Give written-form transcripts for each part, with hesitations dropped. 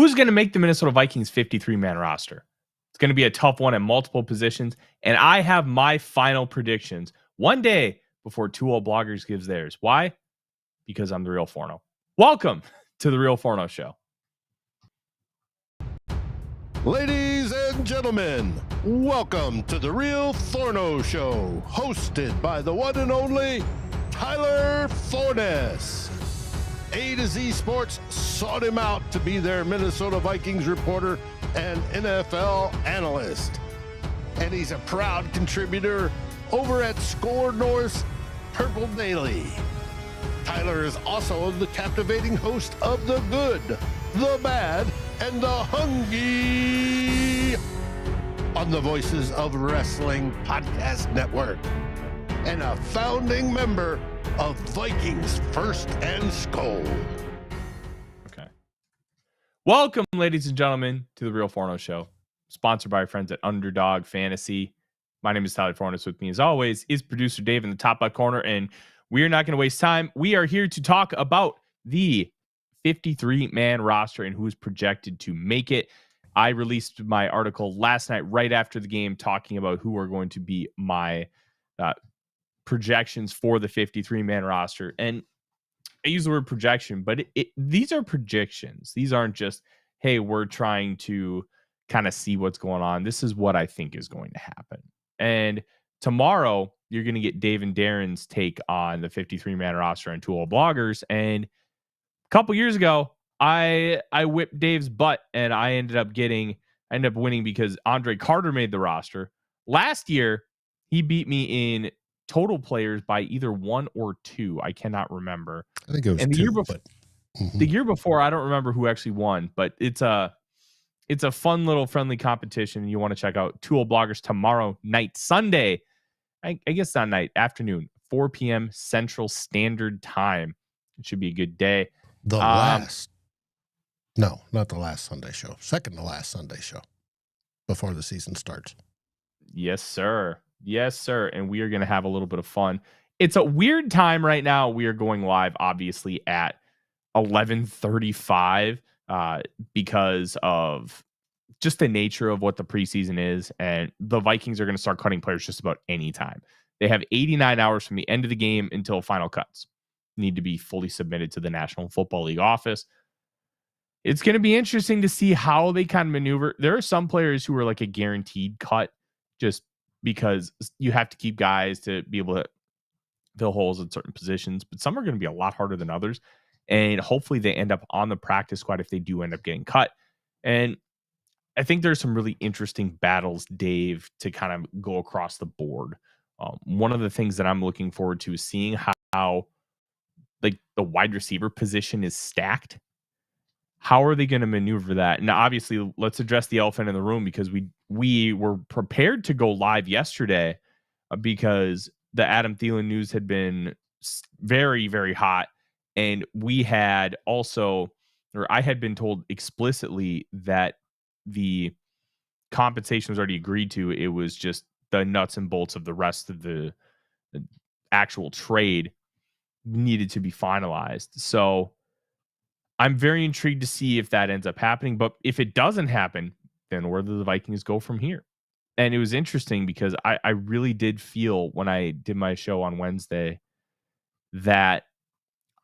Who's going to make the Minnesota Vikings 53-man roster? It's going to be a tough one at multiple positions, and I have my final predictions one day before 2-0 Bloggers gives theirs. Why? Because I'm the Real Forno. Welcome to the Real Forno Show. Ladies and gentlemen, welcome to the Real Forno Show, hosted by the one and only Tyler Forness. A to Z Sports sought him out to be their Minnesota Vikings reporter and NFL analyst. And he's a proud contributor over at SKOL North's Purple Daily. Tyler is also the captivating host of The Good, The Bad, and The Hungry on the Voices of Wrestling Podcast Network, and a founding member of Vikings First and SKOL. Okay. Welcome, ladies and gentlemen, to the Real Forno Show, sponsored by our friends at Underdog Fantasy. My name is Tyler Forness. With me, as always, is producer Dave in the top left corner, and we are not going to waste time. We are here to talk about the 53-man roster and who is projected to make it. I released my article last night right after the game talking about who are going to be my projections for the 53-man roster. And I use the word projection, but these are predictions. These aren't just, hey, we're trying to kind of see what's going on. This is what I think is going to happen. And tomorrow, you're going to get Dave and Darren's take on the 53-man roster and 2-0 Bloggers. And a couple years ago, I whipped Dave's butt, and I ended up winning because Andre Carter made the roster. Last year, he beat me in total players by either 1 or 2. I cannot remember. I think it was and 2. The year before, I don't remember who actually won, but it's a fun little friendly competition. You want to check out 2-0 Bloggers tomorrow night, Sunday. I guess not night, afternoon, 4 p.m. Central Standard Time. It should be a good day. Not the last Sunday show. Second to last Sunday show before the season starts. Yes, sir. Yes, sir. And we are going to have a little bit of fun. It's a weird time right now. We are going live, obviously, at 11:35 because of just the nature of what the preseason is. And the Vikings are going to start cutting players just about any time. They have 89 hours from the end of the game until final cuts need to be fully submitted to the National Football League office. It's going to be interesting to see how they kind of maneuver. There are some players who are like a guaranteed cut just because you have to keep guys to be able to fill holes in certain positions, but some are going to be a lot harder than others. And hopefully they end up on the practice squad if they do end up getting cut. And I think there's some really interesting battles, Dave, to kind of go across the board. One of the things that I'm looking forward to is seeing how like the wide receiver position is stacked. How are they going to maneuver that? Now, obviously, let's address the elephant in the room because we were prepared to go live yesterday because the Adam Thielen news had been very, very hot. And we had also, or I had been told explicitly that the compensation was already agreed to. It was just the nuts and bolts of the rest of the actual trade needed to be finalized. So I'm very intrigued to see if that ends up happening. But if it doesn't happen, then where do the Vikings go from here? And it was interesting because I really did feel when I did my show on Wednesday that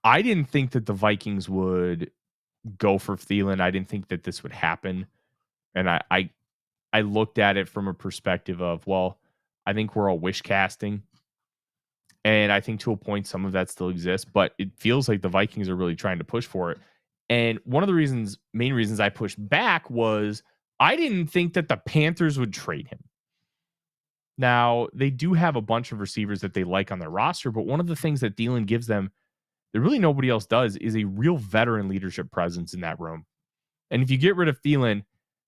I didn't think that the Vikings would go for Thielen. I didn't think that this would happen. And I looked at it from a perspective of, well, I think we're all wish casting. And I think to a point, some of that still exists, but it feels like the Vikings are really trying to push for it. And one of the main reasons I pushed back was I didn't think that the Panthers would trade him. Now, they do have a bunch of receivers that they like on their roster, but one of the things that Thielen gives them that really nobody else does is a real veteran leadership presence in that room. And if you get rid of Thielen,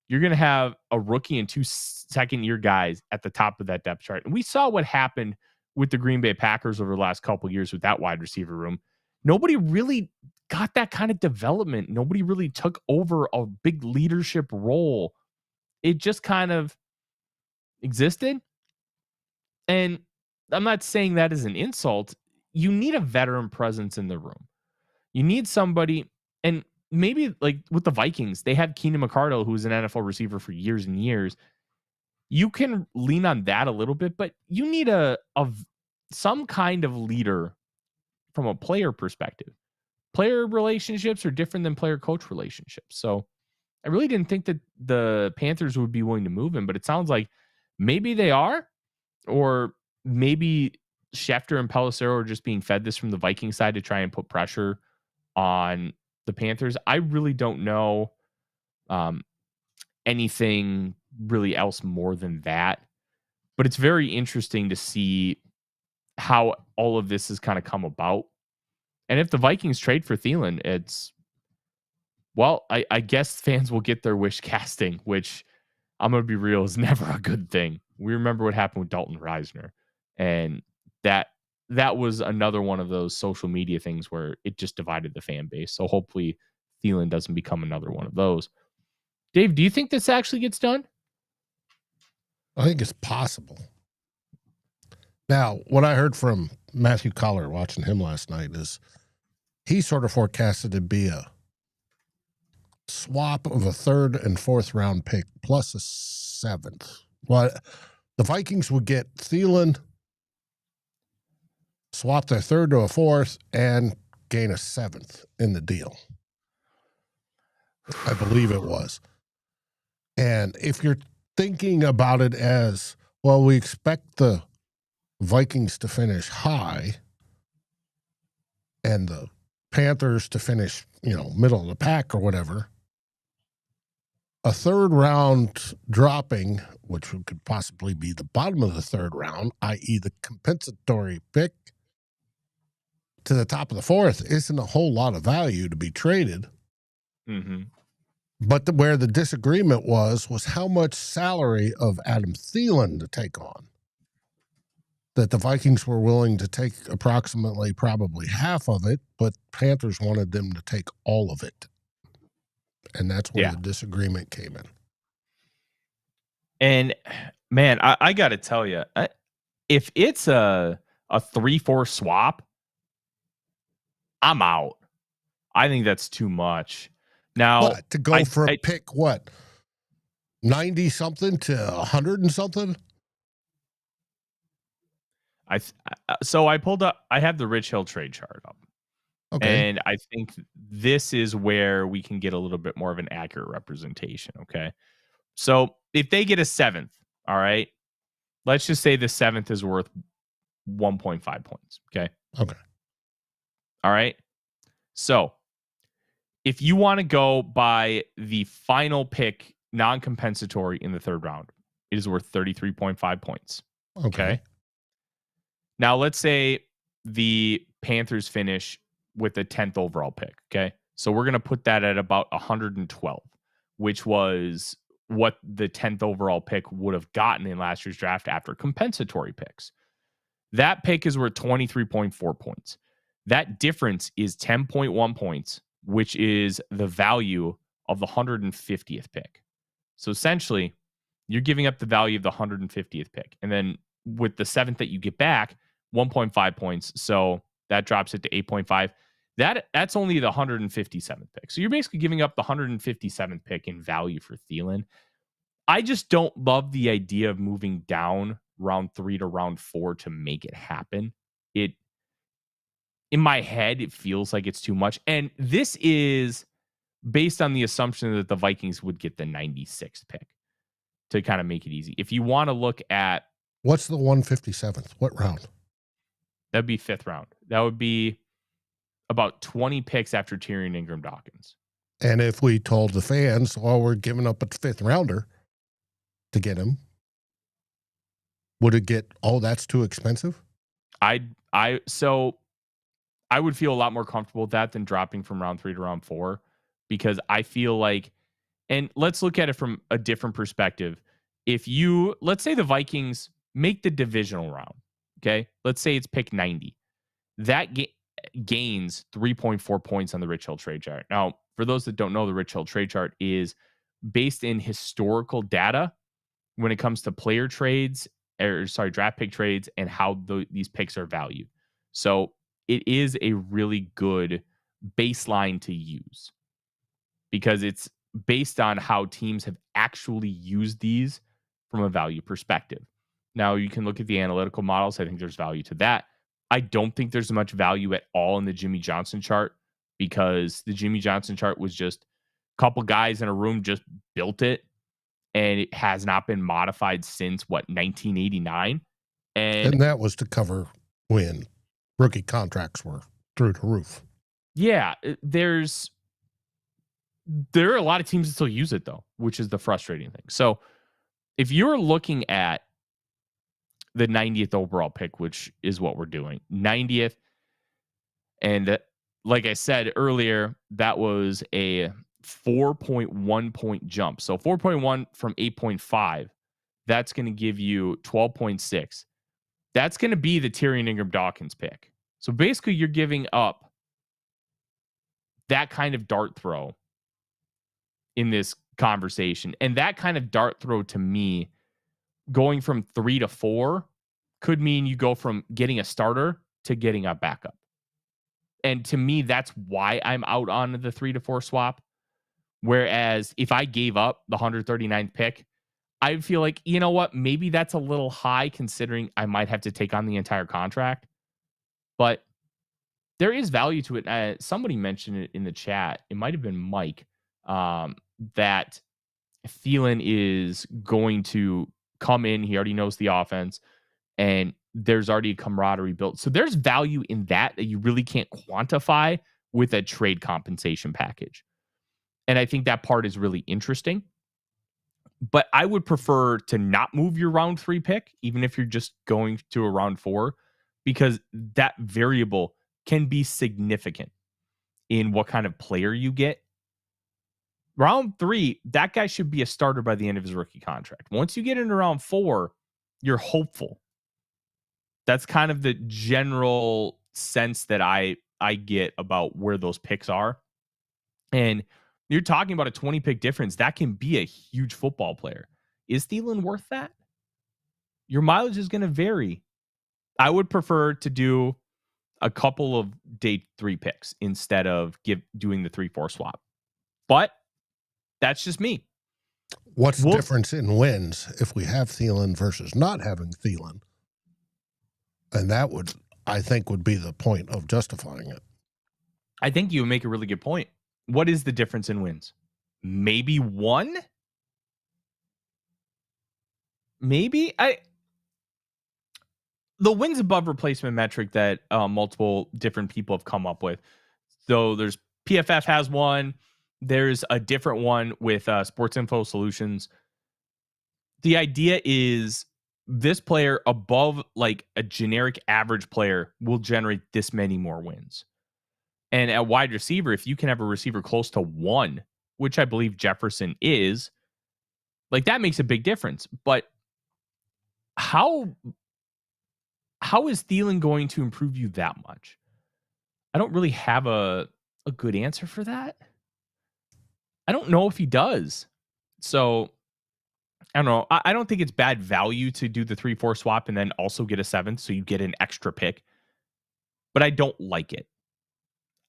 you're going to have a rookie and 2 second-year guys at the top of that depth chart. And we saw what happened with the Green Bay Packers over the last couple of years with that wide receiver room. Nobody really got that kind of development. Nobody really took over a big leadership role. It just kind of existed. And I'm not saying that is an insult. You need a veteran presence in the room. You need somebody, and maybe like with the Vikings, they have Keenan McCardle, who's an NFL receiver for years and years. You can lean on that a little bit, but you need some kind of leader from a player perspective. Player relationships are different than player coach relationships. So I really didn't think that the Panthers would be willing to move him, but it sounds like maybe they are, or maybe Schefter and Pelissero are just being fed this from the Viking side to try and put pressure on the Panthers. I really don't know anything really else more than that, but it's very interesting to see how all of this has kind of come about. And if the Vikings trade for Thielen, I guess fans will get their wish casting, which I'm going to be real is never a good thing. We remember what happened with Dalton Reisner, and that was another one of those social media things where it just divided the fan base. So hopefully Thielen doesn't become another one of those. Dave, do you think this actually gets done? I think it's possible. Now, what I heard from Matthew Collar watching him last night is he sort of forecasted it to be a swap of a 3rd and 4th round pick plus a 7th. Well, the Vikings would get Thielen, swap their 3rd to a 4th, and gain a 7th in the deal. I believe it was. And if you're thinking about it as, well, we expect the Vikings to finish high and the Panthers to finish, middle of the pack or whatever, a 3rd round dropping, which could possibly be the bottom of the 3rd round, i.e. the compensatory pick, to the top of the 4th isn't a whole lot of value to be traded. Mm-hmm. But where the disagreement was how much salary of Adam Thielen to take on. That the Vikings were willing to take approximately probably half of it, but Panthers wanted them to take all of it. And that's where the disagreement came in. And, man, I got to tell you, if it's a 3-4 swap, I'm out. I think that's too much. Now, to go for a pick, 90 something to 100 and something? So I pulled up, I have the Rich Hill trade chart up. Okay. And I think this is where we can get a little bit more of an accurate representation. Okay. So if they get a 7th, all right, let's just say the 7th is worth 1.5 points. Okay. Okay. All right. So if you want to go by the final pick, non-compensatory in the 3rd round, it is worth 33.5 points. Okay. Now let's say the Panthers finish with the 10th overall pick. Okay. So we're going to put that at about 112, which was what the 10th overall pick would have gotten in last year's draft after compensatory picks. That pick is worth 23.4 points. That difference is 10.1 points, which is the value of the 150th pick. So essentially, you're giving up the value of the 150th pick. And then with the 7th that you get back, 1.5 points. So that drops it to 8.5. That's only the 157th pick. So you're basically giving up the 157th pick in value for Thielen. I just don't love the idea of moving down round 3 to round 4 to make it happen. In my head, it feels like it's too much. And this is based on the assumption that the Vikings would get the 96th pick to kind of make it easy. If you want to look at... What's the 157th? What round? That'd be 5th round. That would be about 20 picks after Tyrion Ingram-Dawkins. And if we told the fans, well, we're giving up a 5th rounder to get him, would it get, that's too expensive? So I would feel a lot more comfortable with that than dropping from round 3 to round 4, because I feel like, and let's look at it from a different perspective. Let's say the Vikings make the divisional round, okay? Let's say it's pick 90. That gains 3.4 points on the Rich Hill trade chart. Now, for those that don't know, the Rich Hill trade chart is based in historical data when it comes to draft pick trades and how these picks are valued. So it is a really good baseline to use. because it's based on how teams have actually used these from a value perspective. Now, you can look at the analytical models. I think there's value to that. I don't think there's much value at all in the Jimmy Johnson chart, because the Jimmy Johnson chart was just a couple guys in a room just built it, and it has not been modified since 1989. And that was to cover when rookie contracts were through the roof. Yeah, there are a lot of teams that still use it, though, which is the frustrating thing. So if you're looking at the 90th overall pick, which is what we're doing, 90th, and like I said earlier, that was a 4.1 point jump. So 4.1 from 8.5, that's going to give you 12.6. That's going to be the Tyrion Ingram-Dawkins pick. So basically, you're giving up that kind of dart throw in this conversation. And that kind of dart throw, to me, going from 3 to 4 could mean you go from getting a starter to getting a backup. And to me, that's why I'm out on the 3 to 4 swap. Whereas if I gave up the 139th pick, I feel like, you know what, maybe that's a little high considering I might have to take on the entire contract. But there is value to it. Somebody mentioned it in the chat. It might have been Mike, that Thielen is going to come in. He already knows the offense, and there's already a camaraderie built. So there's value in that you really can't quantify with a trade compensation package. And I think that part is really interesting. But I would prefer to not move your round 3 pick, even if you're just going to a round 4, because that variable can be significant in what kind of player you get. Round 3, that guy should be a starter by the end of his rookie contract. Once you get into round 4, you're hopeful. That's kind of the general sense that I get about where those picks are. And you're talking about a 20 pick difference. That can be a huge football player. Is Thielen worth that? Your mileage is going to vary. I would prefer to do a couple of day 3 picks instead of doing the 3-4 swap. But that's just me. What's the difference in wins if we have Thielen versus not having Thielen? And that would, I think, would be the point of justifying it. I think you make a really good point. What is the difference in wins? Maybe 1? Maybe? The wins above replacement metric that multiple different people have come up with. So there's PFF has one. There's a different one with Sports Info Solutions. The idea is this player above like a generic average player will generate this many more wins. And at wide receiver, if you can have a receiver close to 1, which I believe Jefferson is, like that makes a big difference. But how is Thielen going to improve you that much? I don't really have a good answer for that. I don't know if he does. So I don't know. I don't think it's bad value to do the 3-4 swap and then also get a 7th, so you get an extra pick. But I don't like it.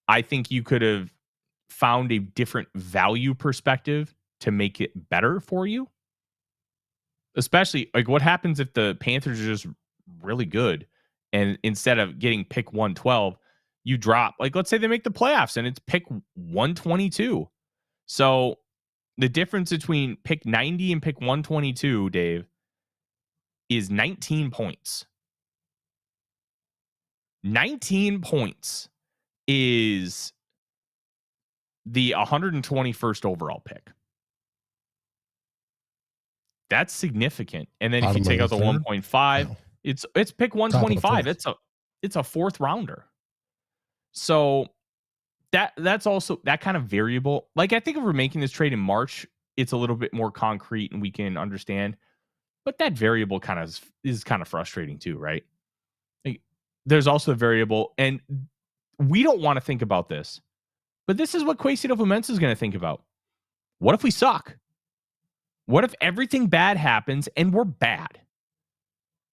I think you could have found a different value perspective to make it better for you. Especially, like, what happens if the Panthers are just really good and instead of getting pick 112, you drop, like, let's say they make the playoffs and it's pick 122. So the difference between pick 90 and pick 122, Dave, is 19 points. 19 points is the 121st overall pick. That's significant. And then if you take out the 1.5, it's pick 125. It's a 4th rounder. So that's also that kind of variable. Like, I think if we're making this trade in March, it's a little bit more concrete and we can understand. But that variable kind of is kind of frustrating too, right? Like, there's also a variable, and we don't want to think about this, but this is what Kwesi Adofo-Mensah is going to think about. What if we suck? What if everything bad happens and we're bad?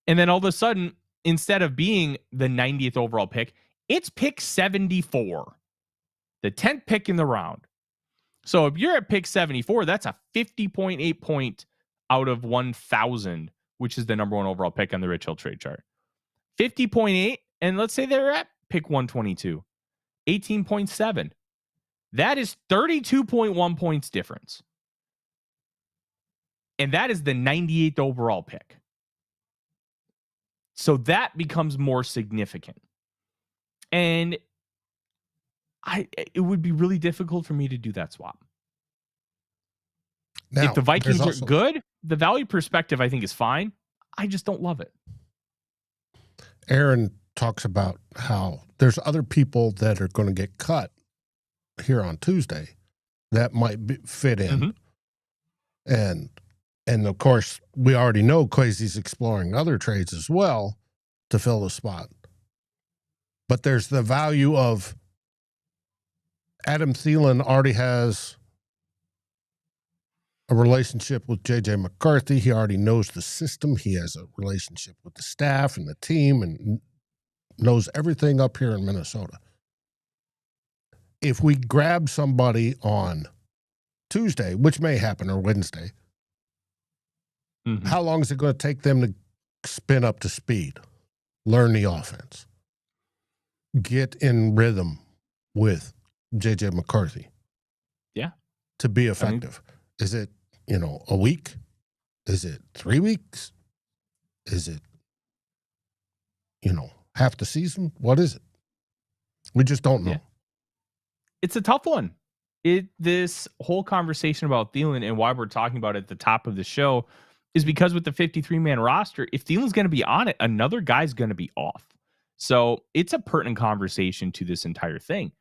And then all of a sudden, instead of being the 90th overall pick, it's pick 74, the 10th pick in the round. So if you're at pick 74, that's a 50.8 point out of 1,000, which is the number one overall pick on the Rich Hill trade chart. 50.8, and let's say they're at pick 122, 18.7. That is 32.1 points difference. And that is the 98th overall pick. So that becomes more significant. And it would be really difficult for me to do that swap. Now, if the Vikings are good, the value perspective, I think, is fine. I just don't love it. Aaron talks about how there's other people that are going to get cut here on Tuesday that might fit in. Mm-hmm. And of course, we already know Kwesi's exploring other trades as well to fill the spot. But there's the value of Adam Thielen already has a relationship with J.J. McCarthy. He already knows the system. He has a relationship with the staff and the team and knows everything up here in Minnesota. If we grab somebody on Tuesday, which may happen, or Wednesday, how long is it going to take them to spin up to speed, learn the offense, get in rhythm with J.J. McCarthy? Yeah. To be effective. Is it, a week? Is it 3 weeks? Is it, half the season? What is it? We just don't know. Yeah. It's a tough one. This whole conversation about Thielen and why we're talking about it at the top of the show is because with the 53-man roster, if Thielen's going to be on it, another guy's going to be off. So it's a pertinent conversation to this entire thing.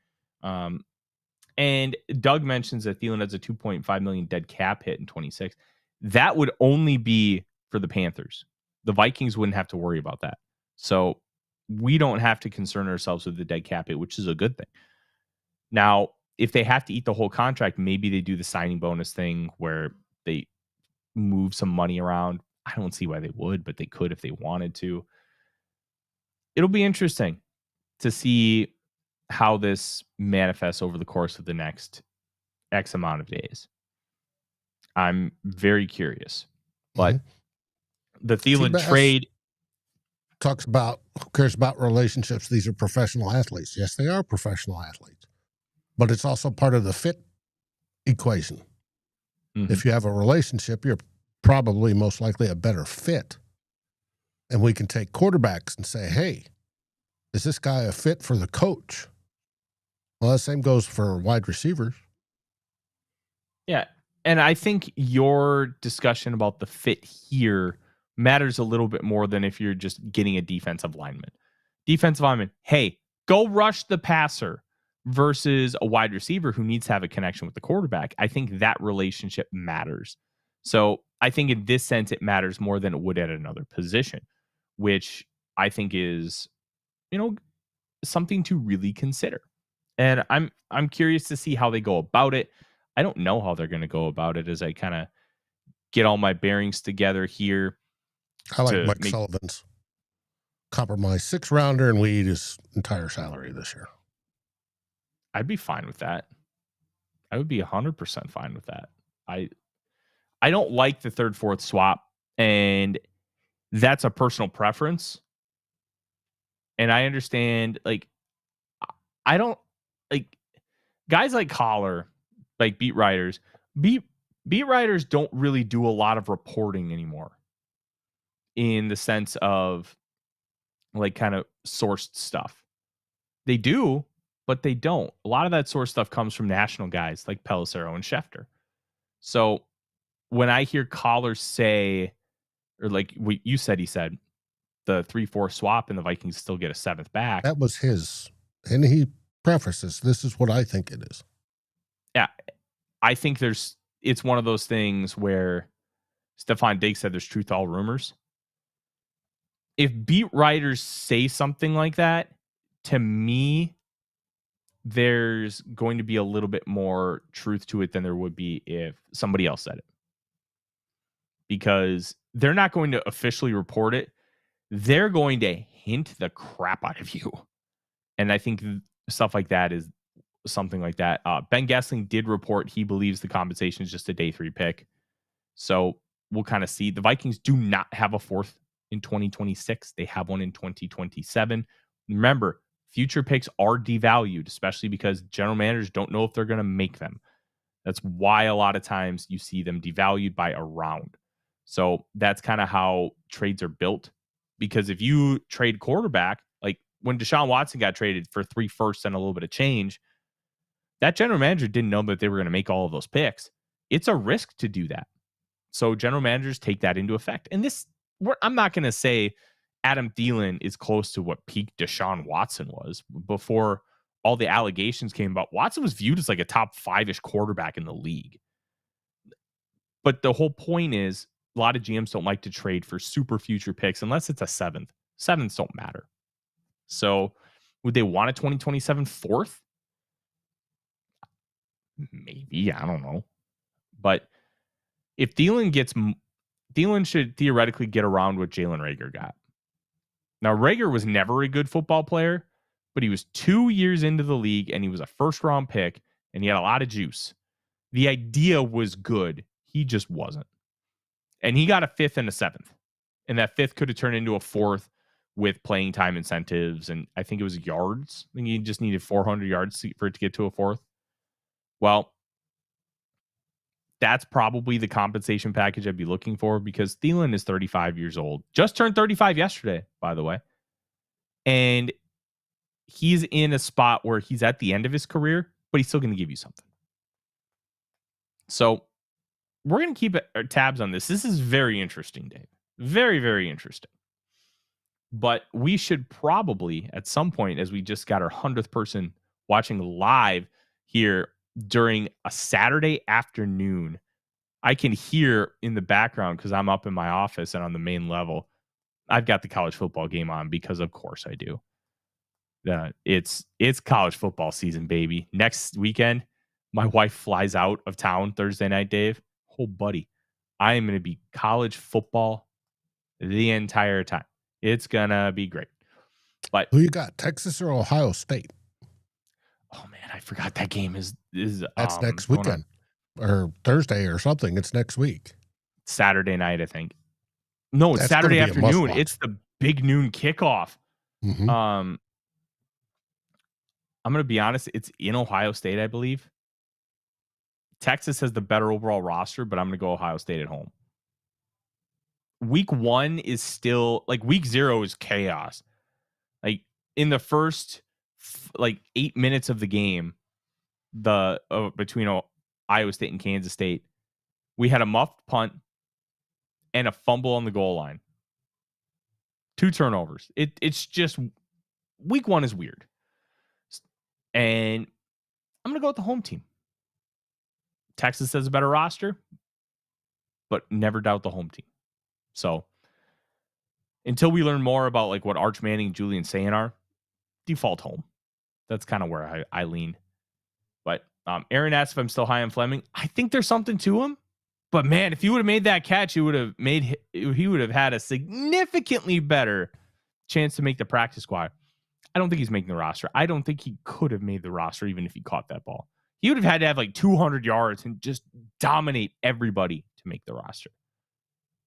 And Doug mentions that Thielen has a $2.5 million dead cap hit in 26. That would only be for the Panthers. The Vikings wouldn't have to worry about that. So we don't have to concern ourselves with the dead cap hit, which is a good thing. Now, if they have to eat the whole contract, maybe they do the signing bonus thing where they move some money around. I don't see why they would, but they could if they wanted to. It'll be interesting to see how this manifests over the course of the next X amount of days. I'm very curious. But the Thielen trade talks about who cares about relationships. These are professional athletes. Yes, they are professional athletes. But it's also part of the fit equation. Mm-hmm. If you have a relationship, you're probably most likely a better fit. And we can take quarterbacks and say, hey, is this guy a fit for the coach? Well, the same goes for wide receivers. Yeah. And I think your discussion about the fit here matters a little bit more than if you're just getting a defensive lineman. Defensive lineman, hey, go rush the passer versus a wide receiver who needs to have a connection with the quarterback. I think that relationship matters. So I think in this sense, it matters more than it would at another position, which I think is, something to really consider. And I'm curious to see how they go about it. I don't know how they're going to go about it as I kind of get all my bearings together here. I like Mike Sullivan's compromise 6-rounder, and we eat his entire salary this year. I'd be fine with that. I would be 100% fine with that. I don't like the 3rd, 4th swap, and that's a personal preference. And I understand, I don't like guys like Collar, like beat writers. Beat writers don't really do a lot of reporting anymore in the sense of kind of sourced stuff. They do, but they don't. A lot of that source stuff comes from national guys like Pelissero and Schefter. So when I hear Collar say, or like what you said, he said, the 3-4 swap and the Vikings still get a 7th back. That was his. And he prefaces, this is what I think it is. Yeah. I think it's one of those things where Stefan Diggs said there's truth to all rumors. If beat writers say something like that, to me, there's going to be a little bit more truth to it than there would be if somebody else said it. Because they're not going to officially report it. They're going to hint the crap out of you. And I think stuff like that is something like that. Ben Gessling did report he believes the compensation is just a day 3 pick. So we'll kind of see. The Vikings do not have a 4th in 2026. They have one in 2027. Remember, future picks are devalued, especially because general managers don't know if they're going to make them. That's why a lot of times you see them devalued by a round. So that's kind of how trades are built. Because if you trade quarterback, like when Deshaun Watson got traded for 3 firsts and a little bit of change, that general manager didn't know that they were going to make all of those picks. It's a risk to do that. So general managers take that into effect. And I'm not going to say Adam Thielen is close to what peak Deshaun Watson was before all the allegations came about. Watson was viewed as like a top 5-ish quarterback in the league. But the whole point is a lot of GMs don't like to trade for super future picks unless it's a 7th. 7ths don't matter. So would they want a 2027 4th? Maybe. I don't know. But if Thielen should theoretically get around what Jalen Reagor got. Now, Reagor was never a good football player, but he was 2 years into the league and he was a 1st-round pick and he had a lot of juice. The idea was good. He just wasn't. And he got a 5th and a 7th. And that 5th could have turned into a 4th with playing time incentives. And I think it was yards. I think he just needed 400 yards for it to get to a 4th. Well, that's probably the compensation package I'd be looking for because Thielen is 35 years old. Just turned 35 yesterday, by the way. And he's in a spot where he's at the end of his career, but he's still going to give you something. So we're going to keep tabs on this. This is very interesting, Dave. Very, very interesting. But we should probably, at some point, as we just got our 100th person watching live here during a Saturday afternoon, I can hear in the background because I'm up in my office and on the main level, I've got the college football game on because of course I do. It's college football season, baby. Next weekend, my wife flies out of town Thursday night, Dave. Oh, buddy, I am going to be college football the entire time. It's going to be great. But who you got, Texas or Ohio State? Oh, man, I forgot that game is that's next weekend or Thursday or something. It's next week. Saturday night, I think. No, it's Saturday afternoon. It's the big noon kickoff. Mm-hmm. I'm going to be honest. It's in Ohio State, I believe. Texas has the better overall roster, but I'm going to go Ohio State at home. Week 1 is still like week 0 is chaos. Like in the first 8 minutes of the game, between Iowa State and Kansas State, we had a muffed punt and a fumble on the goal line. 2 turnovers. It's just week 1 is weird. And I'm going to go with the home team. Texas has a better roster, but never doubt the home team. So until we learn more about like what Arch Manning and Julian Sayin are, default home. That's kind of where I lean. But Aaron asked if I'm still high on Fleming. I think there's something to him. But man, if he would have made that catch, he would have had a significantly better chance to make the practice squad. I don't think he's making the roster. I don't think he could have made the roster even if he caught that ball. He would have had to have like 200 yards and just dominate everybody to make the roster.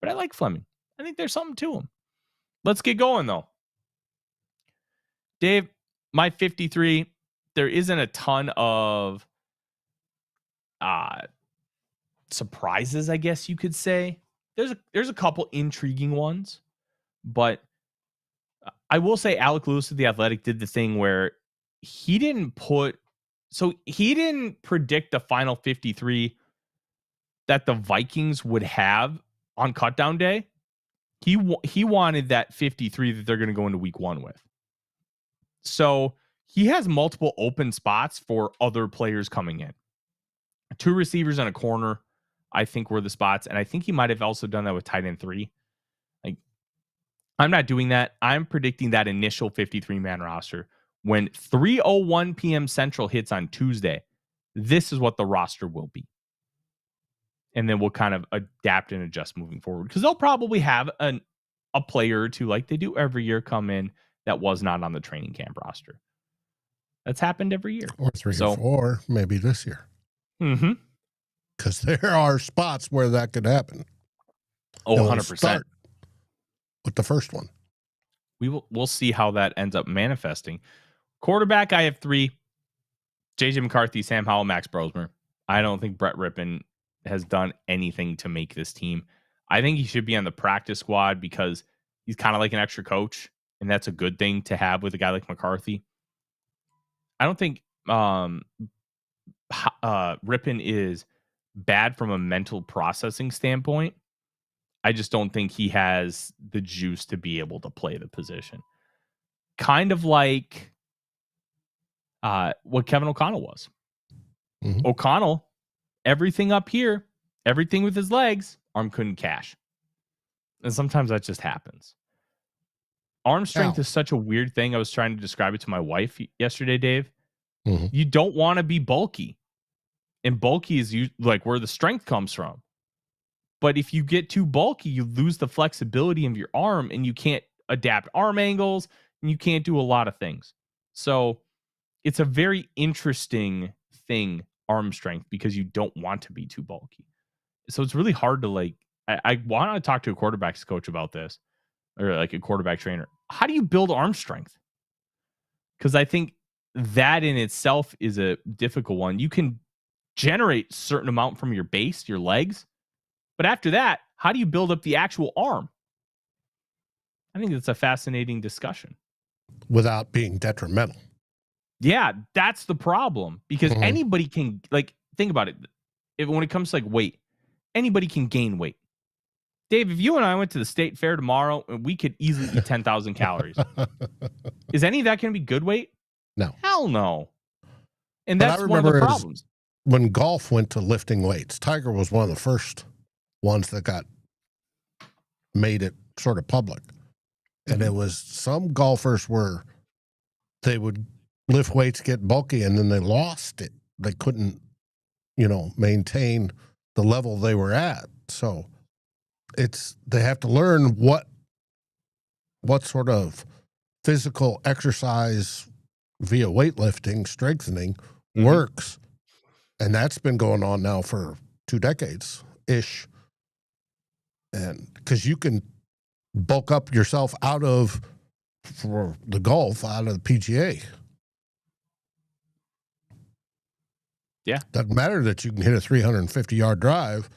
But I like Fleming. I think there's something to him. Let's get going, though. Dave, my 53, there isn't a ton of surprises, I guess you could say. There's a couple intriguing ones, but I will say Alec Lewis of The Athletic did the thing where he didn't predict the final 53 that the Vikings would have on cutdown day. He wanted that 53 that they're going to go into week 1 with. So he has multiple open spots for other players coming in. 2 receivers and a corner, I think, were the spots. And I think he might have also done that with tight end 3. Like, I'm not doing that. I'm predicting that initial 53-man roster. When 3:01 p.m. Central hits on Tuesday, this is what the roster will be. And then we'll kind of adapt and adjust moving forward. Because they'll probably have a player or two, like they do every year, come in that was not on the training camp roster. That's happened every year. Or 3 or 4, maybe this year. Mm-hmm. Because there are spots where that could happen. Oh, 100%. Start with the first one. We'll see how that ends up manifesting. Quarterback, I have 3. JJ McCarthy, Sam Howell, Max Brosmer. I don't think Brett Rypien has done anything to make this team. I think he should be on the practice squad because he's kind of like an extra coach, and that's a good thing to have with a guy like McCarthy. I don't think Rypien is bad from a mental processing standpoint. I just don't think he has the juice to be able to play the position. Kind of like what Kevin O'Connell was. Mm-hmm. O'Connell, everything up here, everything with his legs, arm couldn't cash. And sometimes that just happens. Arm strength is such a weird thing. I was trying to describe it to my wife yesterday, Dave. Mm-hmm. You don't want to be bulky. And bulky is like where the strength comes from. But if you get too bulky, you lose the flexibility of your arm and you can't adapt arm angles and you can't do a lot of things. So it's a very interesting thing, arm strength, because you don't want to be too bulky. So it's really hard to I want to talk to a quarterback's coach about this, or like a quarterback trainer. How do you build arm strength? Because I think that in itself is a difficult one. You can generate a certain amount from your base, your legs. But after that, how do you build up the actual arm? I think it's a fascinating discussion. Without being detrimental. Yeah, that's the problem. Because anybody can, think about it. When it comes to weight, anybody can gain weight. Dave, if you and I went to the state fair tomorrow, we could easily eat 10,000 calories. Is any of that going to be good weight? No. Hell no. And that's one of the problems. When golf went to lifting weights, Tiger was one of the first ones that got made it sort of public. And it was some golfers where they would lift weights, get bulky, and then they lost it. They couldn't, maintain the level they were at. So they have to learn what sort of physical exercise via weightlifting, strengthening works. And that's been going on now for 2 decades-ish. And because you can bulk up yourself for the golf, out of the PGA. Yeah. Doesn't matter that you can hit a 350-yard drive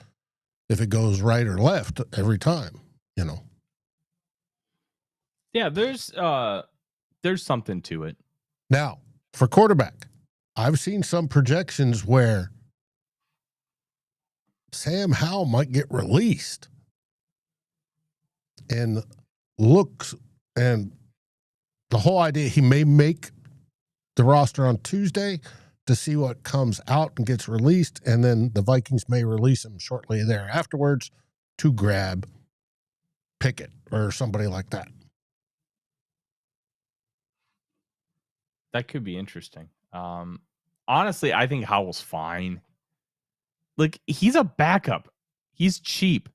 if it goes right or left every time, Yeah, there's something to it. Now, for quarterback, I've seen some projections where Sam Howell might get released. And looks, and the whole idea, he may make the roster on Tuesday to see what comes out and gets released, and then the Vikings may release him shortly there afterwards to grab Pickett or somebody like that. That could be interesting. Honestly, I think Howell's fine. He's a backup. He's cheap.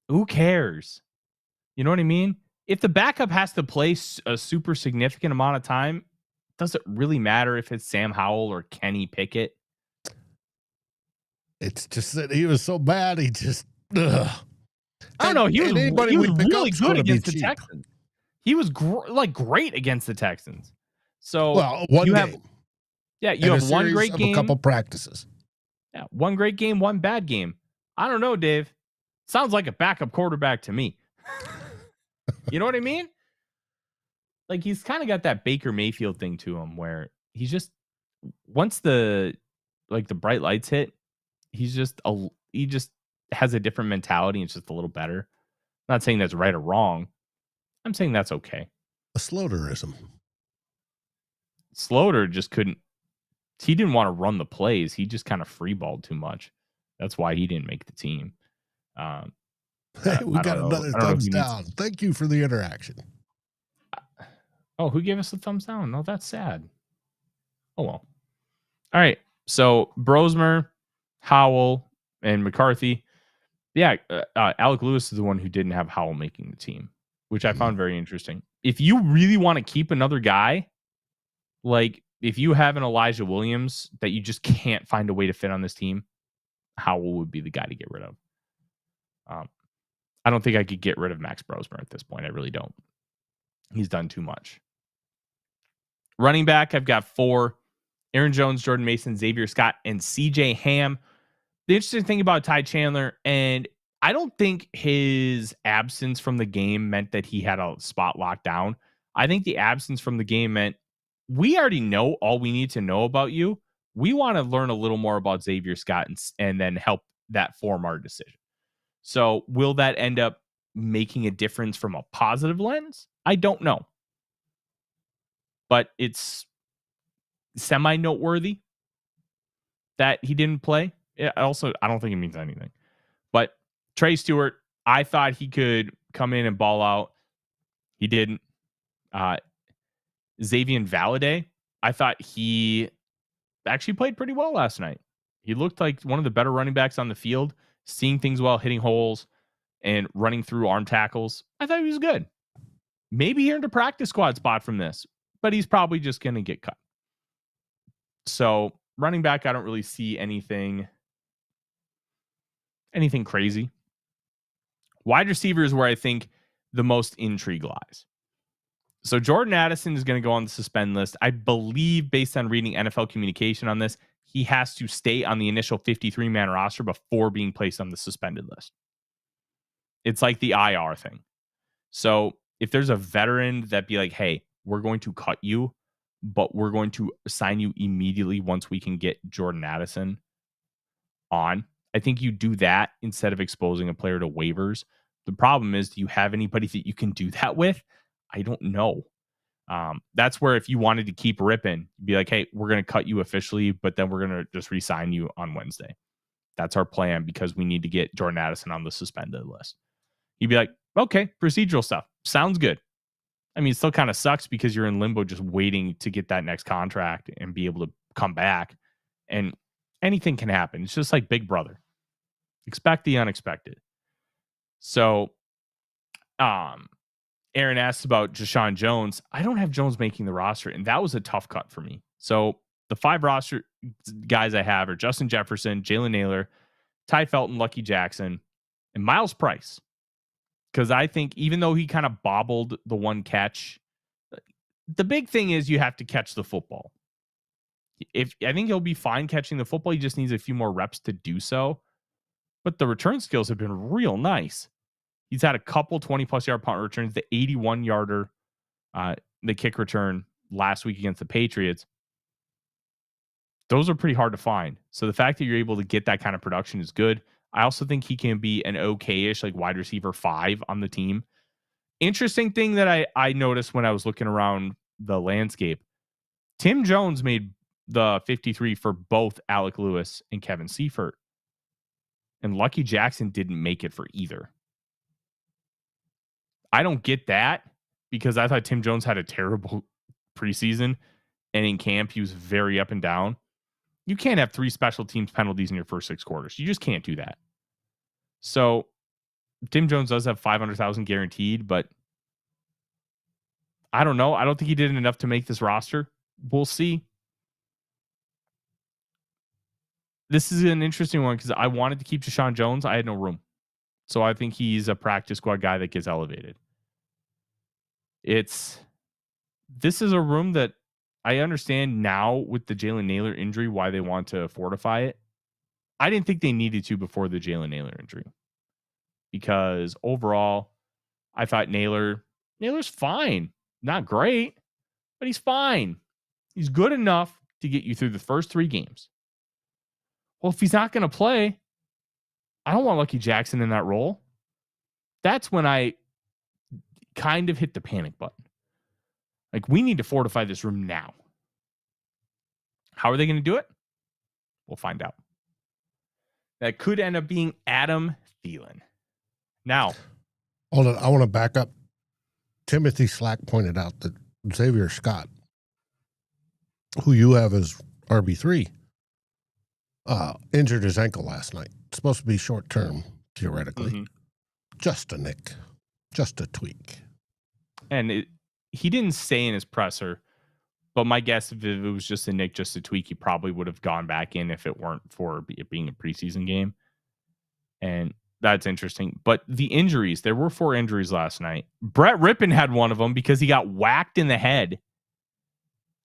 Who cares? You know what I mean? If the backup has to play a super significant amount of time, does it really matter if it's Sam Howell or Kenny Pickett? It's just that he was so bad. He just, I don't know. He was really good against the Texans. He was great against the Texans. So one game. Yeah, you have one great game, a couple practices. Yeah, one great game, one bad game. I don't know, Dave. Sounds like a backup quarterback to me. You know what I mean? He's kind of got that Baker Mayfield thing to him where he's just, once the bright lights hit, he just has a different mentality and it's just a little better. I'm not saying that's right or wrong. I'm saying that's okay. A Sloterism. Sloter just couldn't, he didn't want to run the plays. He just kind of freeballed too much. That's why he didn't make the team. Hey, we got another thumbs down. Thank you for the interaction. Oh, who gave us the thumbs down? No, that's sad. Oh, well. All right. So Brosmer, Howell, and McCarthy. Yeah, Alec Lewis is the one who didn't have Howell making the team, which I found very interesting. If you really want to keep another guy, if you have an Elijah Williams that you just can't find a way to fit on this team, Howell would be the guy to get rid of. I don't think I could get rid of Max Brosmer at this point. I really don't. He's done too much. Running back, I've got 4. Aaron Jones, Jordan Mason, Zavier Scott, and CJ Ham. The interesting thing about Ty Chandler, and I don't think his absence from the game meant that he had a spot locked down. I think the absence from the game meant we already know all we need to know about you. We want to learn a little more about Zavier Scott and then help that form our decision. So will that end up making a difference from a positive lens? I don't know. But it's semi-noteworthy that he didn't play. Also, I don't think it means anything. But Trey Stewart, I thought he could come in and ball out. He didn't. Xavier Valade, I thought he actually played pretty well last night. He looked like one of the better running backs on the field, seeing things well, hitting holes, and running through arm tackles. I thought he was good. Maybe he earned a practice squad spot from this, but he's probably just going to get cut. So running back, I don't really see anything crazy. Wide receiver is where I think the most intrigue lies. So Jordan Addison is going to go on the suspend list. I believe, based on reading NFL communication on this, he has to stay on the initial 53-man roster before being placed on the suspended list. It's like the IR thing. So if there's a veteran that be like, hey, we're going to cut you, but we're going to sign you immediately once we can get Jordan Addison on, I think you do that instead of exposing a player to waivers. The problem is, do you have anybody that you can do that with? I don't know. That's where if you wanted to keep Rypien, be like, hey, we're going to cut you officially, but then we're going to just re-sign you on Wednesday. That's our plan because we need to get Jordan Addison on the suspended list. You'd be like, okay, procedural stuff. Sounds good. I mean, it still kind of sucks because you're in limbo just waiting to get that next contract and be able to come back. And anything can happen. It's just like Big Brother. Expect the unexpected. So, Aaron asked about Deshaun Jones. I don't have Jones making the roster, and that was a tough cut for me. So the 5 roster guys I have are Justin Jefferson, Jalen Nailor, Ty Felton, Lucky Jackson, and Myles Price. Because I think even though he kind of bobbled the one catch, the big thing is you have to catch the football. I think he'll be fine catching the football. He just needs a few more reps to do so. But the return skills have been real nice. He's had a couple 20-plus yard punt returns, the 81-yarder, the kick return last week against the Patriots. Those are pretty hard to find. So the fact that you're able to get that kind of production is good. I also think he can be an okay-ish like wide receiver 5 on the team. Interesting thing that I noticed when I was looking around the landscape, Tim Jones made the 53 for both Alec Lewis and Kevin Seifert. And Lucky Jackson didn't make it for either. I don't get that because I thought Tim Jones had a terrible preseason, and in camp he was very up and down. You can't have 3 special teams penalties in your first 6 quarters. You just can't do that. So Tim Jones does have $500,000 guaranteed, but I don't know. I don't think he did enough to make this roster. We'll see. This is an interesting one because I wanted to keep Deshaun Jones. I had no room. So I think he's a practice squad guy that gets elevated. This is a room that I understand now with the Jalen Nailor injury, why they want to fortify it. I didn't think they needed to before the Jalen Nailor injury. Because overall, I thought Nailor's fine. Not great, but he's fine. He's good enough to get you through the first 3 games. Well, if he's not going to play, I don't want Lucky Jackson in that role. That's when I kind of hit the panic button. Like, we need to fortify this room now. How are they going to do it? We'll find out. That could end up being Adam Thielen. Now, hold on. I want to back up. Timothy Slack pointed out that Zavier Scott, who you have as RB3, injured his ankle last night. It's supposed to be short term, theoretically. Mm-hmm. Just a nick. Just a tweak. And he didn't say in his presser But my guess, if it was just a nick, just a tweak, he probably would have gone back in if it weren't for it being a preseason game. And that's interesting. But the injuries, there were 4 injuries last night. Brett Rypien had one of them because he got whacked in the head.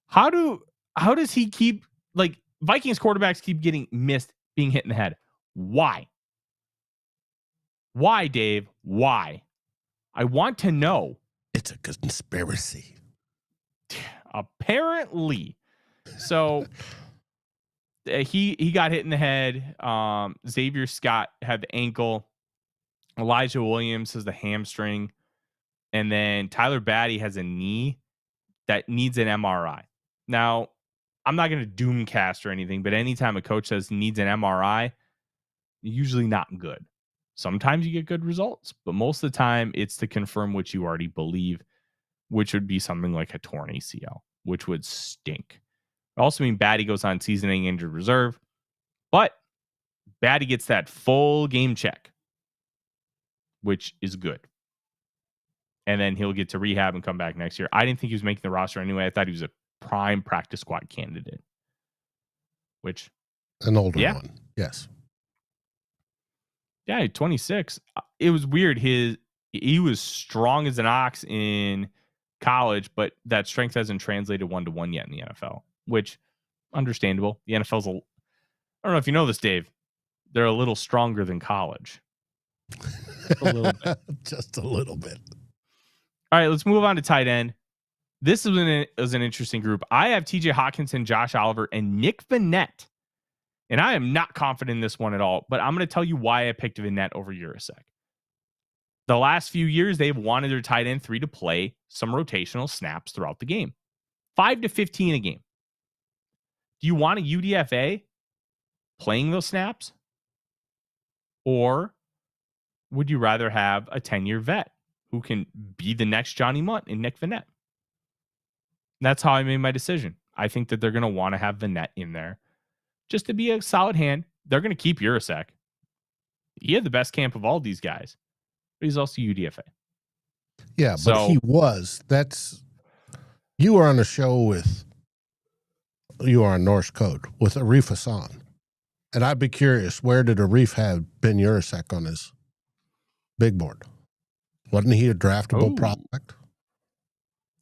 How does he keep, like, Vikings quarterbacks keep getting missed, being hit in the head? Why? Why, Dave? Why? I want to know. It's a conspiracy. Apparently. So he got hit in the head. Zavier Scott had the ankle. Elijah Williams has the hamstring. And then Tyler Batty has a knee that needs an MRI. Now, I'm not going to doomcast or anything, but anytime a coach says needs an MRI, usually not good. Sometimes you get good results, but most of the time it's to confirm what you already believe, which would be something like a torn ACL, which would stink. It also mean Batty goes on season-ending injured reserve, but Batty gets that full game check, which is good. And then he'll get to rehab and come back next year. I didn't think he was making the roster anyway. I thought he was a prime practice squad candidate, which an older one. Yes. Yeah, 26. It was weird. He was strong as an ox in college, but that strength hasn't translated 1-to-1 yet in the NFL, which understandable. The NFL's I don't know if you know this, Dave. They're a little stronger than college. A little bit. Just a little bit. All right, let's move on to tight end. This was an interesting group. I have TJ Hawkinson, Josh Oliver, and Nick Vannett. And I am not confident in this one at all, but I'm going to tell you why I picked Vannett over Urasek. The last few years, they've wanted their tight end 3 to play some rotational snaps throughout the game. 5 to 15 a game. Do you want a UDFA playing those snaps? Or would you rather have a 10-year vet who can be the next Johnny Munt in Nick Vannett? That's how I made my decision. I think that they're going to want to have Vannett in there just to be a solid hand. They're going to keep Urasek. He had the best camp of all these guys, but he's also UDFA. Yeah, but he was. You were on a show with, you were on Norse Code with Arif Hassan. And I'd be curious, where did Arif have Ben Urasek on his big board? Wasn't he a draftable prospect?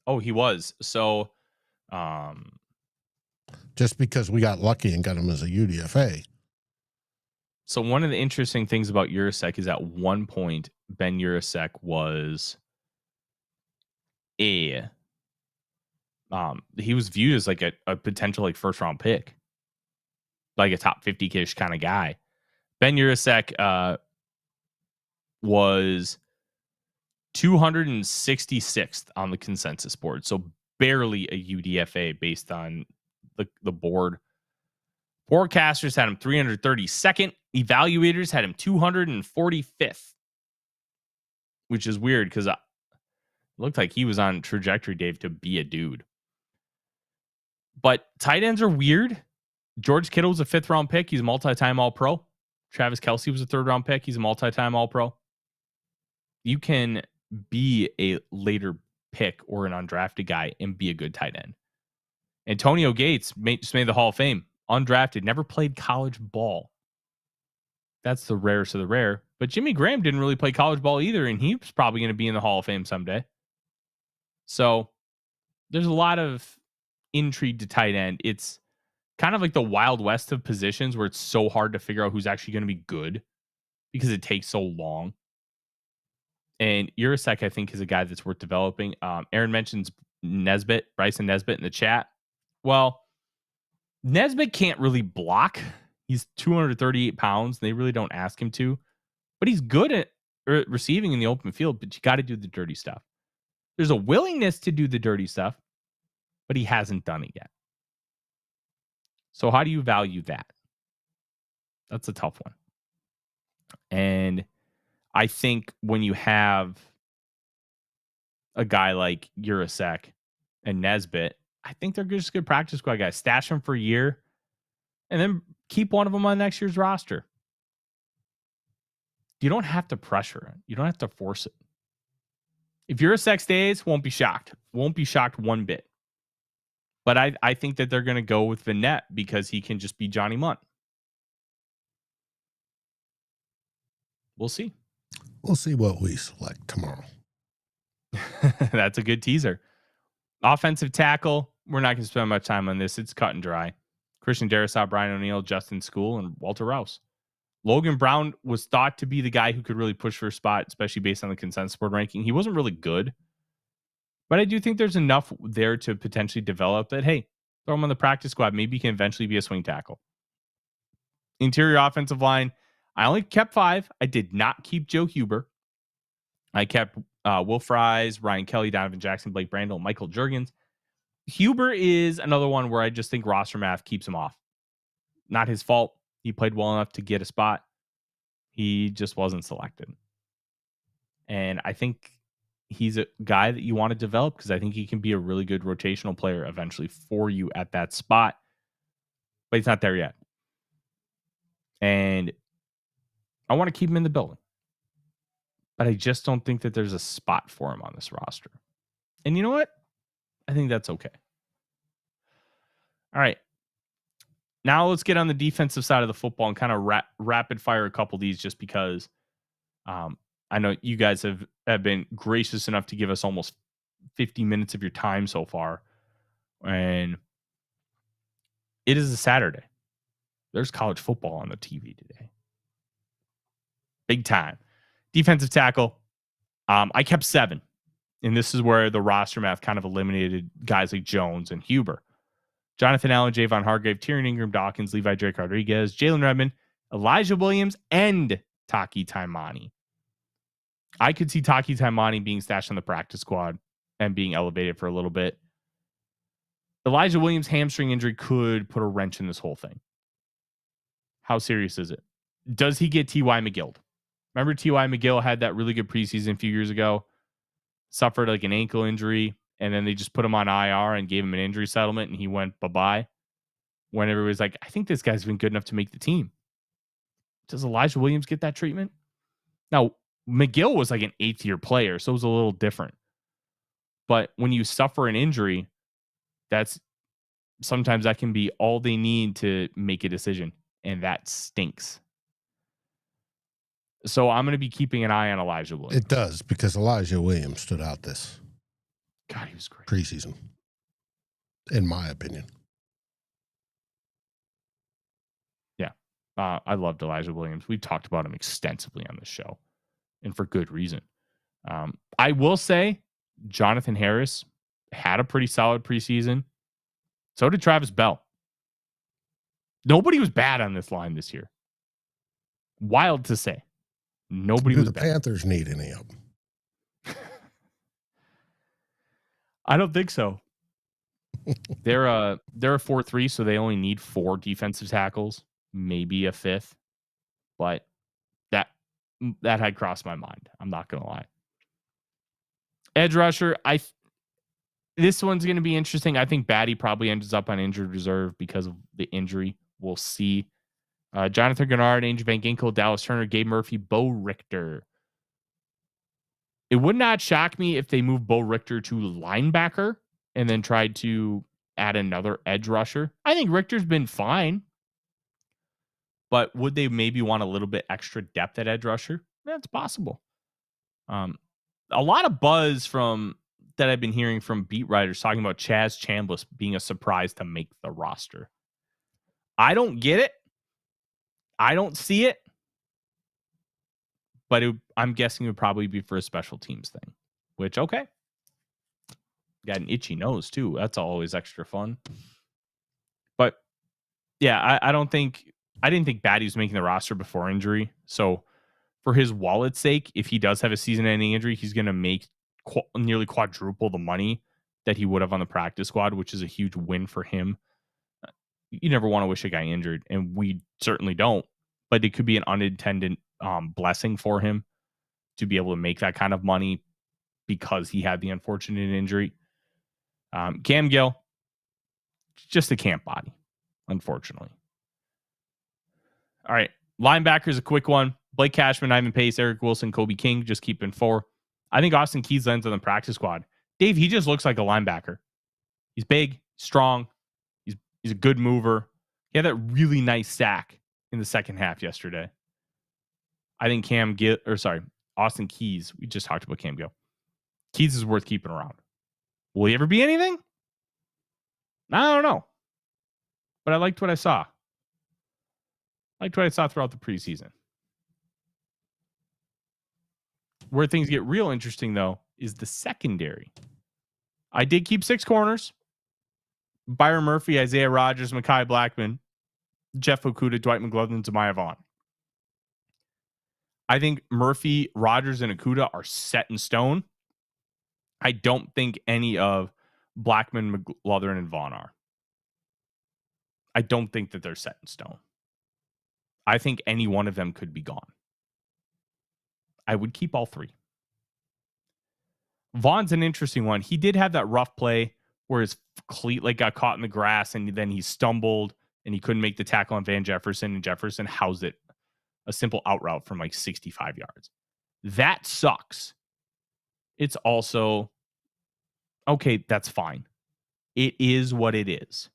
Oh, he was. So, just because we got lucky and got him as a UDFA. So one of the interesting things about Urasek is at one point, Ben Urasek was he was viewed as like a potential like first round pick, like a top 50-ish kind of guy. Ben Urasek was 266th on the consensus board. So barely a UDFA based on the board. Forecasters had him 332nd. Evaluators had him 245th, which is weird because it looked like he was on trajectory, Dave, to be a dude. But tight ends are weird. George Kittle was a 5th-round pick. He's a multi-time All-Pro. Travis Kelce was a 3rd-round pick. He's a multi-time All-Pro. You can be a later pick or an undrafted guy and be a good tight end. Antonio Gates just made the Hall of Fame. Undrafted, never played college ball. That's the rarest of the rare. But Jimmy Graham didn't really play college ball either, and he was probably going to be in the Hall of Fame someday. So there's a lot of intrigue to tight end. It's kind of like the Wild West of positions where it's so hard to figure out who's actually going to be good because it takes so long. And Urasek, I think, is a guy that's worth developing. Aaron mentions Bryson Nesbitt in the chat. Well, Nesbitt can't really block. He's 238 pounds. They really don't ask him to. But he's good at receiving in the open field, but you got to do the dirty stuff. There's a willingness to do the dirty stuff, but he hasn't done it yet. So how do you value that? That's a tough one. And I think when you have a guy like Urasek and Nesbitt, I think they're just good practice squad guys. Stash them for a year and then keep one of them on next year's roster. You don't have to pressure it. You don't have to force it. If Urasek stays, won't be shocked. Won't be shocked one bit. But I think that they're going to go with Vannett because he can just be Johnny Munt. We'll see. We'll see what we select tomorrow. That's a good teaser. Offensive tackle. We're not going to spend much time on this. It's cut and dry. Christian Darrisaw, Brian O'Neill, Justin School, and Walter Rouse. Logan Brown was thought to be the guy who could really push for a spot, especially based on the consensus board ranking. He wasn't really good, but I do think there's enough there to potentially develop that, hey, throw him on the practice squad. Maybe he can eventually be a swing tackle. Interior offensive line. I only kept 5. I did not keep Joe Huber. I kept Will Fries, Ryan Kelly, Donovan Jackson, Blake Brandel, Michael Juergens. Huber is another one where I just think roster math keeps him off. Not his fault. He played well enough to get a spot. He just wasn't selected. And I think he's a guy that you want to develop because I think he can be a really good rotational player eventually for you at that spot. But he's not there yet. And I want to keep him in the building. But I just don't think that there's a spot for him on this roster. And you know what? I think that's okay. All right. Now let's get on the defensive side of the football and kind of rapid fire a couple of these just because I know you guys have been gracious enough to give us almost 50 minutes of your time so far. And it is a Saturday. There's college football on the TV today. Big time. Defensive tackle. I kept 7. And this is where the roster math kind of eliminated guys like Jones and Huber. Jonathan Allen, Javon Hargrave, Tyrion Ingram, Dawkins, Levi Drake Rodriguez, Jalen Redmond, Elijah Williams, and Taki Taimani. I could see Taki Taimani being stashed on the practice squad and being elevated for a little bit. Elijah Williams' hamstring injury could put a wrench in this whole thing. How serious is it? Does he get T.Y. McGill? Remember T.Y. McGill had that really good preseason a few years ago, suffered like an ankle injury, and then they just put him on IR and gave him an injury settlement, and he went bye-bye. When everybody's like, I think this guy's been good enough to make the team. Does Elijah Williams get that treatment? Now, McGill was like an 8th-year player, so it was a little different. But when you suffer an injury, sometimes that can be all they need to make a decision, and that stinks. So I'm going to be keeping an eye on Elijah Williams. It does, because Elijah Williams stood out this God, he was great. preseason, in my opinion. Yeah. I loved Elijah Williams. We've talked about him extensively on this show, and for good reason. I will say Jonathan Harris had a pretty solid preseason. So did Travis Bell. Nobody was bad on this line this year. Wild to say. Nobody was the bad. Panthers need any of them? I don't think so. They're a 4-3, so they only need 4 defensive tackles, maybe a 5th. But that had crossed my mind. I'm not gonna lie. Edge rusher, this one's gonna be interesting. I think Batty probably ends up on injured reserve because of the injury. We'll see. Jonathan Gennard, Angel Van Ginkel, Dallas Turner, Gabe Murphy, Bo Richter. It would not shock me if they moved Bo Richter to linebacker and then tried to add another edge rusher. I think Richter's been fine. But would they maybe want a little bit extra depth at edge rusher? That's possible. A lot of buzz that I've been hearing from beat writers talking about Chaz Chambliss being a surprise to make the roster. I don't get it. I don't see it. But I'm guessing it would probably be for a special teams thing. Which, okay. Got an itchy nose, too. That's always extra fun. But, yeah, I didn't think Batty was making the roster before injury. So, for his wallet's sake, if he does have a season-ending injury, he's going to make nearly quadruple the money that he would have on the practice squad, which is a huge win for him. You never want to wish a guy injured, and we certainly don't. But it could be an unintended blessing for him to be able to make that kind of money because he had the unfortunate injury. Cam Gill, just a camp body, unfortunately. All right, linebackers, a quick one. Blake Cashman, Ivan Pace, Eric Wilson, Kobe King, just keeping 4. I think Austin Keys lands on the practice squad. Dave, he just looks like a linebacker. He's big. Strong. He's a good mover. He had that really nice sack in the second half yesterday. I think Austin Keys. We just talked about Cam Gill. Keys is worth keeping around. Will he ever be anything? I don't know. But I liked what I saw. Throughout the preseason. Where things get real interesting, though, is the secondary. I did keep 6 corners. Byron Murphy, Isaiah Rodgers, Mekhi Blackman, Jeff Okudah, Dwight McGlothern, Zamiah Vaughn. I think Murphy, Rodgers, and Okudah are set in stone. I don't think any of Blackman, McGlothern, and Vaughn are. I don't think that they're set in stone. I think any one of them could be gone. I would keep all 3. Vaughn's an interesting one. He did have that rough play where his cleat got caught in the grass and then he stumbled and he couldn't make the tackle on Van Jefferson, and Jefferson housed it. A simple out route from 65 yards. That sucks. It's also, okay, that's fine. It is what it is,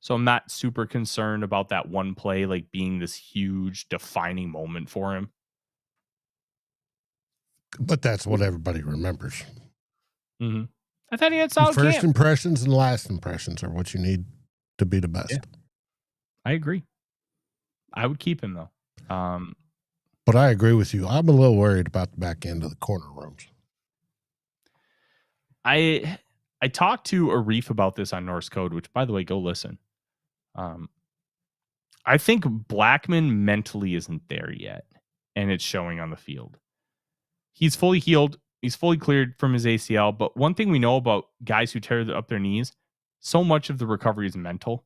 So I'm not super concerned about that one play being this huge defining moment for him. But that's what everybody remembers. Mm-hmm. I thought he had solid First impressions and last impressions are what you need to be the best. Yeah. I agree. I would keep him, though. But I agree with you. I'm a little worried about the back end of the corner rooms. I talked to Arif about this on Norse Code, which, by the way, go listen. I think Blackman mentally isn't there yet, and it's showing on the field. He's fully healed. He's fully cleared from his ACL. But one thing we know about guys who tear up their knees, so much of the recovery is mental.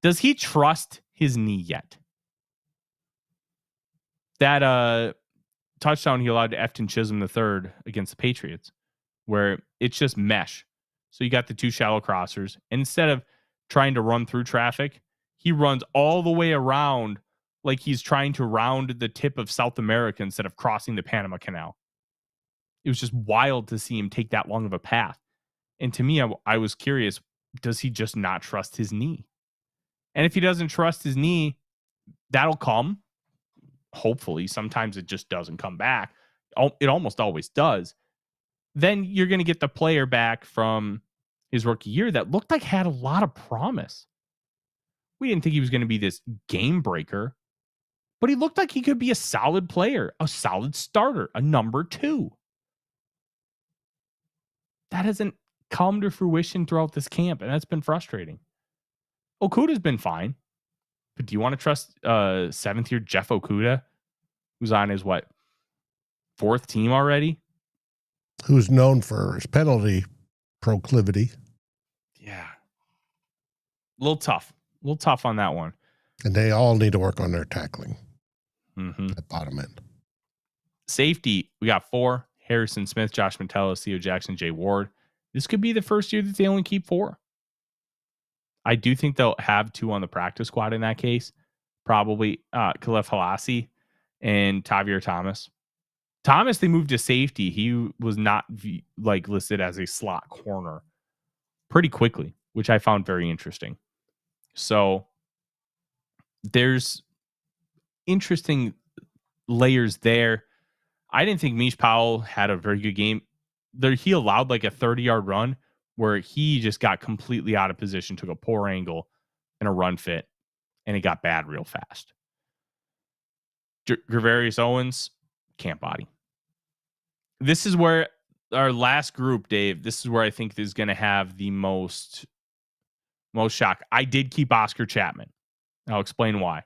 Does he trust his knee yet? That touchdown he allowed to Efton Chisholm III against the Patriots, where it's just mesh. So you got the 2 shallow crossers. And instead of trying to run through traffic, he runs all the way around like he's trying to round the tip of South America instead of crossing the Panama Canal. It was just wild to see him take that long of a path. And to me, I was curious, does he just not trust his knee? And if he doesn't trust his knee, that'll come. Hopefully, sometimes it just doesn't come back. It almost always does. Then you're going to get the player back from his rookie year that looked like had a lot of promise. We didn't think he was going to be this game breaker, but he looked like he could be a solid player, a solid starter, a number 2. That hasn't come to fruition throughout this camp, and that's been frustrating. Okudah's been fine, but do you want to trust 7th-year Jeff Okudah, who's on his, 4th team already? Who's known for his penalty proclivity. Yeah. A little tough on that one. And they all need to work on their tackling at bottom end. Safety, we got 4. Harrison Smith, Josh Metellus, Theo Jackson, Jay Ward. This could be the first year that they only keep 4. I do think they'll have 2 on the practice squad in that case. Probably Khalif Halasi and Tavier Thomas. Thomas, they moved to safety. He was not listed as a slot corner pretty quickly, which I found very interesting. So there's interesting layers there. I didn't think Mish Powell had a very good game. He allowed a 30-yard run where he just got completely out of position, took a poor angle and a run fit, and it got bad real fast. Gervarius Owens, can't body. This is where our last group, Dave, this is where I think is going to have the most shock. I did keep Oscar Chapman. I'll explain why.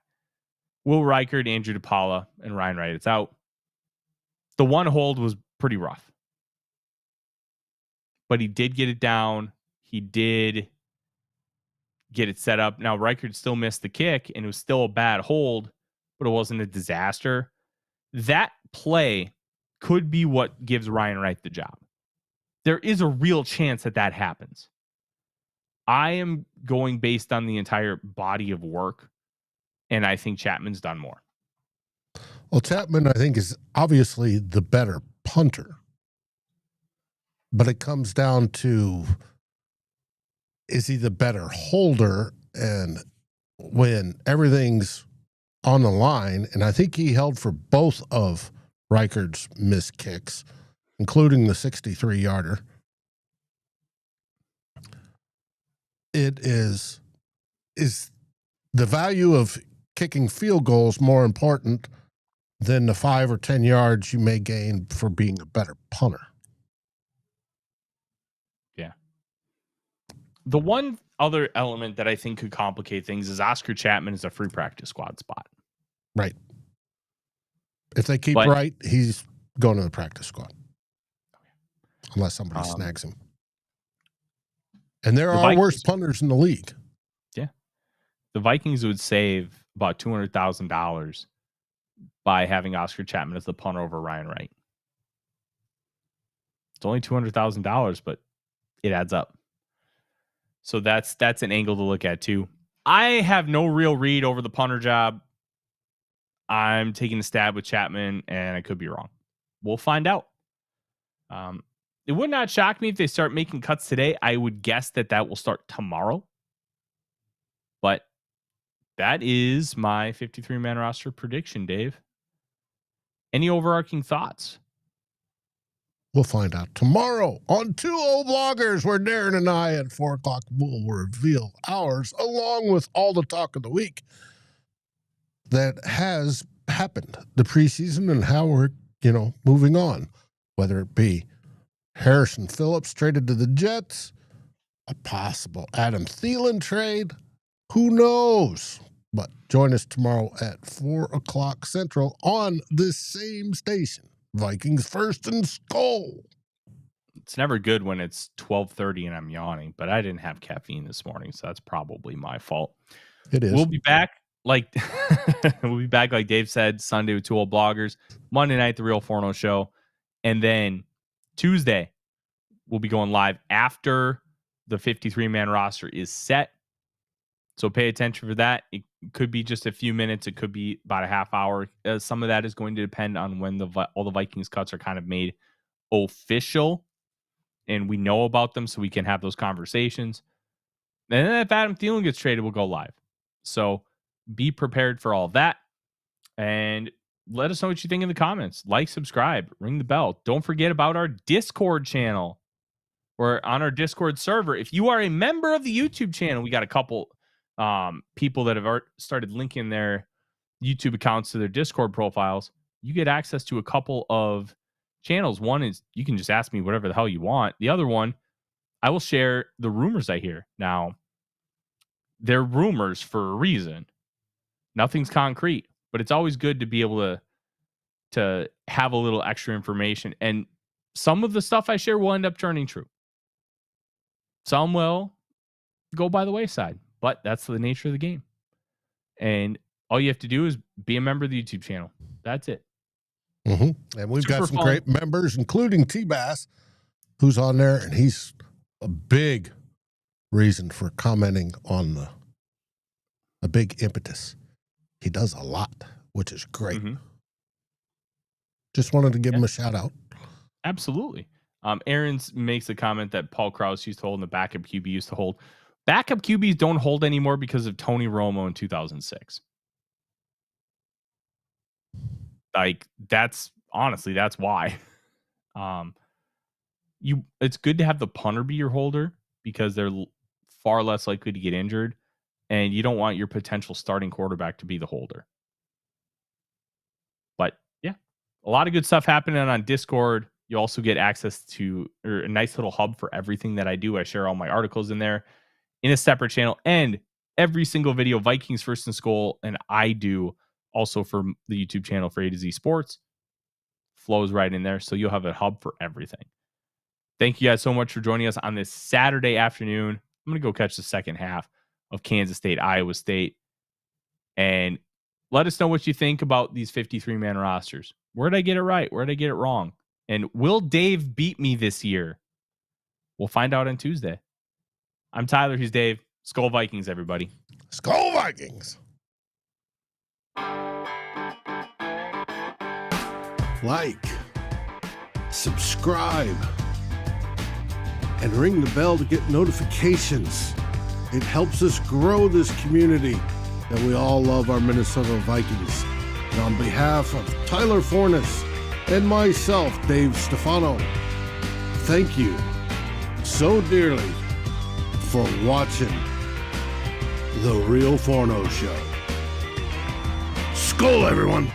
Will Reichard, Andrew DePaula, and Ryan Wright, it's out. The one hold was pretty rough. But he did get it down. He did get it set up. Now, Reichard still missed the kick, and it was still a bad hold, but it wasn't a disaster. That play could be what gives Ryan Wright the job. There is a real chance that happens. I am going based on the entire body of work, and I think Chapman's done more. Well, Chapman, I think, is obviously the better punter. But it comes down to is he the better holder? And when everything's on the line, and I think he held for both of Reichard's missed kicks, including the 63-yarder. It is the value of kicking field goals more important than the 5 or 10 yards you may gain for being a better punter? Yeah. The one other element that I think could complicate things is Oscar Chapman is a free practice squad spot. Right. If they keep Wright, he's going to the practice squad. Unless somebody snags him. And there are worse punters in the league. Yeah. The Vikings would save about $200,000 by having Oscar Chapman as the punter over Ryan Wright. It's only $200,000, but it adds up. So that's an angle to look at too. I have no real read over the punter job. I'm taking a stab with Chapman, and I could be wrong. We'll find out. It would not shock me if they start making cuts today. I would guess that will start tomorrow. But that is my 53-man roster prediction, Dave. Any overarching thoughts? We'll find out tomorrow on Two Old Bloggers, where Darren and I at 4 o'clock will reveal ours, along with all the talk of the week that has happened, the preseason, and how we're, moving on, whether it be Harrison Phillips traded to the Jets, a possible Adam Thielen trade, who knows? But join us tomorrow at 4 o'clock Central on this same station. Vikings First and SKOL. It's never good when it's 12:30 and I'm yawning, but I didn't have caffeine this morning, so that's probably my fault. It is. We'll be back like Dave said, Sunday with Two Old Bloggers, Monday night the Real Forno Show, and then Tuesday we'll be going live after the 53-man roster is set. So pay attention for that. It could be just a few minutes. It could be about a half hour. Some of that is going to depend on when all the Vikings cuts are kind of made official and we know about them so we can have those conversations. And then if Adam Thielen gets traded, we'll go live. So be prepared for all of that. And let us know what you think in the comments. Like, subscribe, ring the bell. Don't forget about our Discord channel. We're on our Discord server. If you are a member of the YouTube channel, we got a couple people that have started linking their YouTube accounts to their Discord profiles. You get access to a couple of channels. One is you can just ask me whatever the hell you want. The other one, I will share the rumors I hear. Now, they're rumors for a reason. Nothing's concrete, but it's always good to be able to have a little extra information. And some of the stuff I share will end up turning true. Some will go by the wayside. But that's the nature of the game. And all you have to do is be a member of the YouTube channel. That's it. Mm-hmm. And we've got some great members, including T-Bass, who's on there, and he's a big reason for commenting on a big impetus. He does a lot, which is great. Mm-hmm. Just wanted to give him a shout out. Absolutely. Aaron makes a comment that Paul Krause used to hold and the backup QB used to hold. Backup QBs don't hold anymore because of Tony Romo in 2006. Like, that's why. It's good to have the punter be your holder because they're far less likely to get injured, and you don't want your potential starting quarterback to be the holder. But yeah, a lot of good stuff happening on Discord. You also get access to a nice little hub for everything that I do. I share all my articles in there in a separate channel, and every single video, Vikings First and SKOL, and I do also for the YouTube channel for A to Z Sports, flows right in there. So you'll have a hub for everything. Thank you guys so much for joining us on this Saturday afternoon. I'm going to go catch the second half of Kansas State, Iowa State, and let us know what you think about these 53-man rosters. Where did I get it right? Where did I get it wrong? And will Dave beat me this year? We'll find out on Tuesday. I'm Tyler. He's Dave. SKOL Vikings, everybody. SKOL Vikings. Like, subscribe, and ring the bell to get notifications. It helps us grow this community that we all love our Minnesota Vikings. And on behalf of Tyler Forness and myself, Dave Stefano, thank you so dearly for watching The Real Forno Show. SKOL, everyone!